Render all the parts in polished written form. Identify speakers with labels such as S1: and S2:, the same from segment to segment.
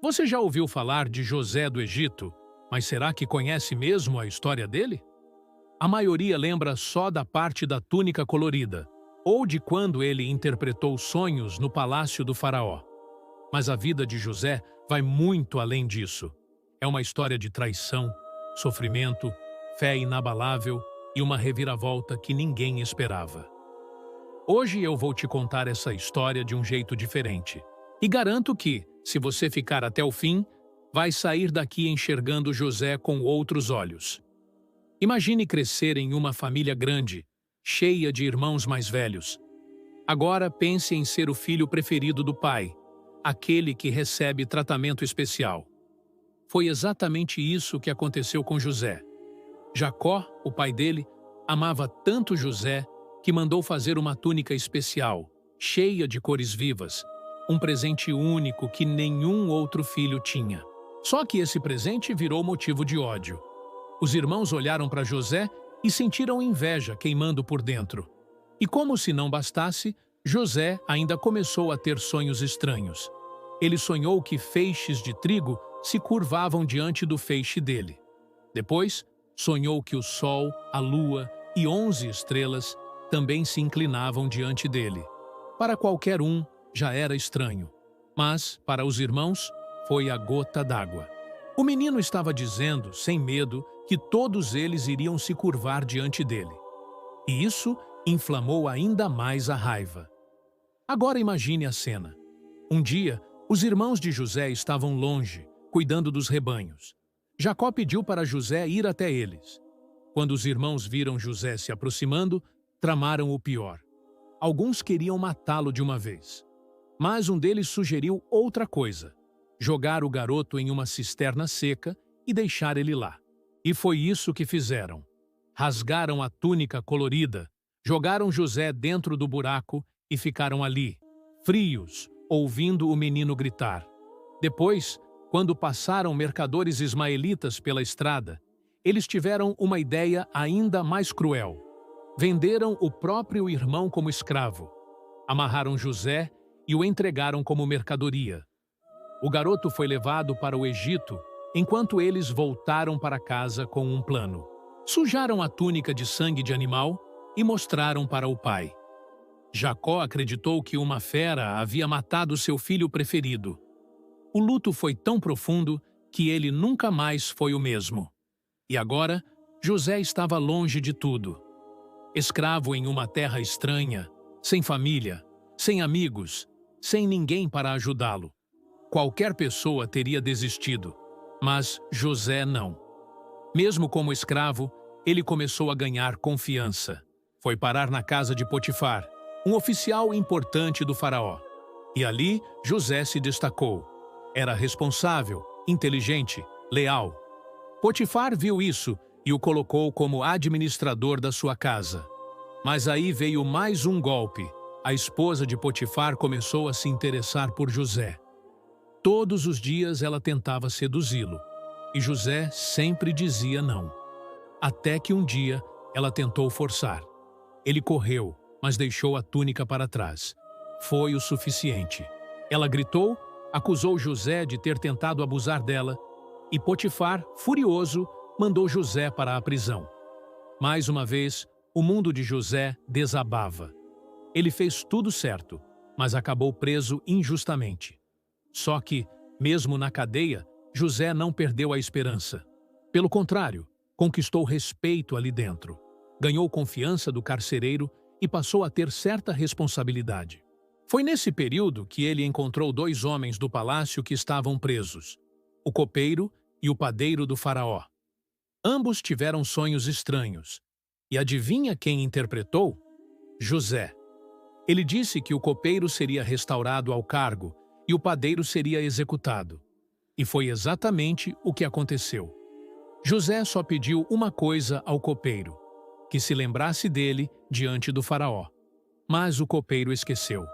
S1: Você já ouviu falar de José do Egito, mas será que conhece mesmo a história dele? A maioria lembra só da parte da túnica colorida, ou de quando ele interpretou sonhos no palácio do faraó. Mas a vida de José vai muito além disso. É uma história de traição, sofrimento, fé inabalável e uma reviravolta que ninguém esperava. Hoje eu vou te contar essa história de um jeito diferente. E garanto que, se você ficar até o fim, vai sair daqui enxergando José com outros olhos. Imagine crescer em uma família grande, cheia de irmãos mais velhos. Agora pense em ser o filho preferido do pai, aquele que recebe tratamento especial. Foi exatamente isso que aconteceu com José. Jacó, o pai dele, amava tanto José que mandou fazer uma túnica especial, cheia de cores vivas, um presente único que nenhum outro filho tinha. Só que esse presente virou motivo de ódio. Os irmãos olharam para José e sentiram inveja queimando por dentro. E como se não bastasse, José ainda começou a ter sonhos estranhos. Ele sonhou que feixes de trigo se curvavam diante do feixe dele. Depois, sonhou que o sol, a lua e 11 estrelas também se inclinavam diante dele. Para qualquer um, já era estranho. Mas, para os irmãos, foi a gota d'água. O menino estava dizendo, sem medo, que todos eles iriam se curvar diante dele. E isso inflamou ainda mais a raiva. Agora imagine a cena. Um dia, os irmãos de José estavam longe, cuidando dos rebanhos. Jacó pediu para José ir até eles. Quando os irmãos viram José se aproximando, tramaram o pior. Alguns queriam matá-lo de uma vez. Mas um deles sugeriu outra coisa: jogar o garoto em uma cisterna seca e deixar ele lá. E foi isso que fizeram. Rasgaram a túnica colorida, jogaram José dentro do buraco e ficaram ali, frios, ouvindo o menino gritar. Depois, quando passaram mercadores ismaelitas pela estrada, eles tiveram uma ideia ainda mais cruel. Venderam o próprio irmão como escravo. Amarraram José e o entregaram como mercadoria. O garoto foi levado para o Egito, enquanto eles voltaram para casa com um plano. Sujaram a túnica de sangue de animal e mostraram para o pai. Jacó acreditou que uma fera havia matado seu filho preferido. O luto foi tão profundo que ele nunca mais foi o mesmo. E agora, José estava longe de tudo. Escravo em uma terra estranha, sem família, sem amigos, sem ninguém para ajudá-lo. Qualquer pessoa teria desistido, mas José não. Mesmo como escravo, ele começou a ganhar confiança. Foi parar na casa de Potifar, um oficial importante do faraó. E ali, José se destacou. Era responsável, inteligente, leal. Potifar viu isso e o colocou como administrador da sua casa. Mas aí veio mais um golpe. A esposa de Potifar começou a se interessar por José. Todos os dias ela tentava seduzi-lo, e José sempre dizia não. Até que um dia ela tentou forçar. Ele correu, mas deixou a túnica para trás. Foi o suficiente. Ela gritou, acusou José de ter tentado abusar dela, e Potifar, furioso, mandou José para a prisão. Mais uma vez, o mundo de José desabava. Ele fez tudo certo, mas acabou preso injustamente. Só que, mesmo na cadeia, José não perdeu a esperança. Pelo contrário, conquistou respeito ali dentro. Ganhou confiança do carcereiro e passou a ter certa responsabilidade. Foi nesse período que ele encontrou 2 homens do palácio que estavam presos, o copeiro e o padeiro do faraó. Ambos tiveram sonhos estranhos. E adivinha quem interpretou? José. Ele disse que o copeiro seria restaurado ao cargo e o padeiro seria executado. E foi exatamente o que aconteceu. José só pediu uma coisa ao copeiro: que se lembrasse dele diante do faraó. Mas o copeiro esqueceu.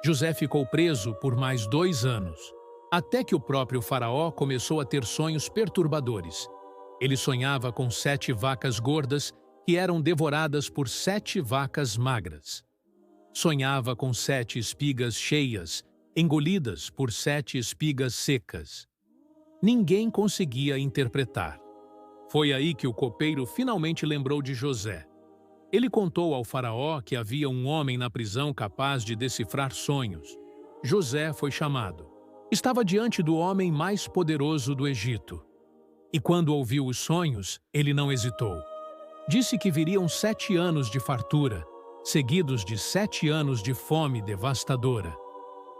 S1: José ficou preso por mais 2 anos, até que o próprio faraó começou a ter sonhos perturbadores. Ele sonhava com 7 vacas gordas que eram devoradas por 7 vacas magras. Sonhava com 7 espigas cheias engolidas por 7 espigas secas. Ninguém conseguia interpretar. Foi aí que o copeiro finalmente lembrou de José. Ele contou ao faraó que havia um homem na prisão capaz de decifrar sonhos. José foi chamado. Estava diante do homem mais poderoso do Egito. E quando ouviu os sonhos, ele não hesitou. Disse que viriam 7 anos de fartura, seguidos de 7 anos de fome devastadora.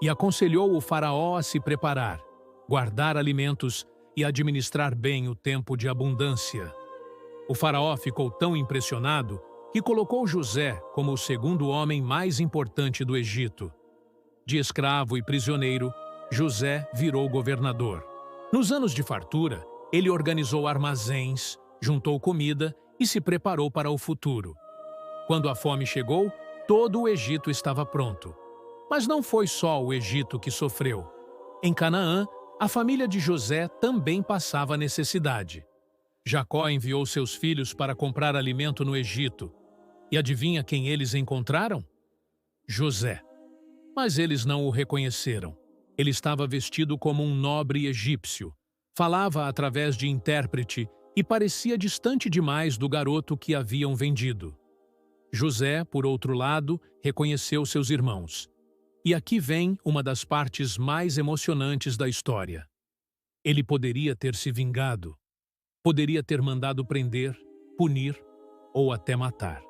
S1: E aconselhou o faraó a se preparar, guardar alimentos e administrar bem o tempo de abundância. O faraó ficou tão impressionado que colocou José como o segundo homem mais importante do Egito. De escravo e prisioneiro, José virou governador. Nos anos de fartura, ele organizou armazéns, juntou comida e se preparou para o futuro. Quando a fome chegou, todo o Egito estava pronto. Mas não foi só o Egito que sofreu. Em Canaã, a família de José também passava necessidade. Jacó enviou seus filhos para comprar alimento no Egito. E adivinha quem eles encontraram? José. Mas eles não o reconheceram. Ele estava vestido como um nobre egípcio. Falava através de intérprete e parecia distante demais do garoto que haviam vendido. José, por outro lado, reconheceu seus irmãos. E aqui vem uma das partes mais emocionantes da história. Ele poderia ter se vingado. Poderia ter mandado prender, punir ou até matar.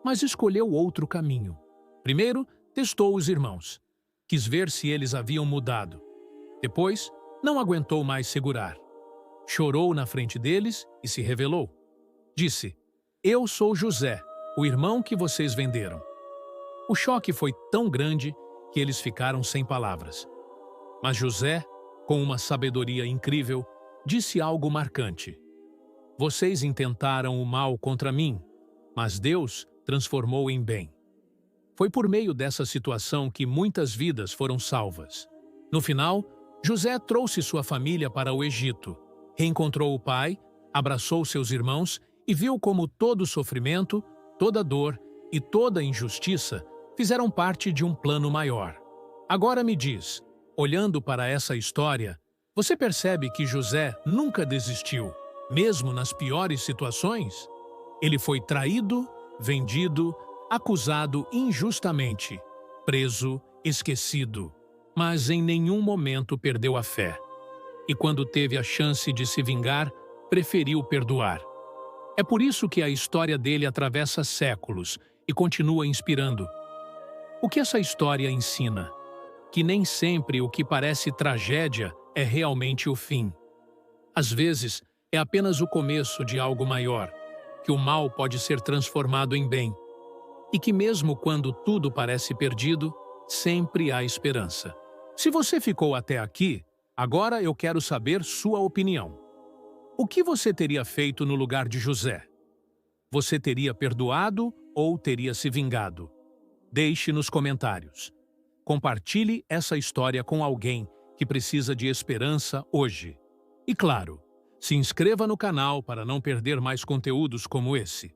S1: Mas escolheu outro caminho. Primeiro, testou os irmãos. Quis ver se eles haviam mudado. Depois, não aguentou mais segurar. Chorou na frente deles e se revelou. Disse: "Eu sou José, o irmão que vocês venderam." O choque foi tão grande que eles ficaram sem palavras. Mas José, com uma sabedoria incrível, disse algo marcante. "Vocês intentaram o mal contra mim, mas Deus transformou em bem." Foi por meio dessa situação que muitas vidas foram salvas. No final, José trouxe sua família para o Egito, reencontrou o pai, abraçou seus irmãos e viu como todo o sofrimento, toda dor e toda injustiça fizeram parte de um plano maior. Agora me diz, olhando para essa história, você percebe que José nunca desistiu, mesmo nas piores situações? Ele foi traído, vendido, acusado injustamente, preso, esquecido, mas em nenhum momento perdeu a fé. E quando teve a chance de se vingar, preferiu perdoar. É por isso que a história dele atravessa séculos e continua inspirando. O que essa história ensina? Que nem sempre o que parece tragédia é realmente o fim. Às vezes, é apenas o começo de algo maior, que o mal pode ser transformado em bem. E que mesmo quando tudo parece perdido, sempre há esperança. Se você ficou até aqui, agora eu quero saber sua opinião. O que você teria feito no lugar de José? Você teria perdoado ou teria se vingado? Deixe nos comentários. Compartilhe essa história com alguém que precisa de esperança hoje. E claro, se inscreva no canal para não perder mais conteúdos como esse.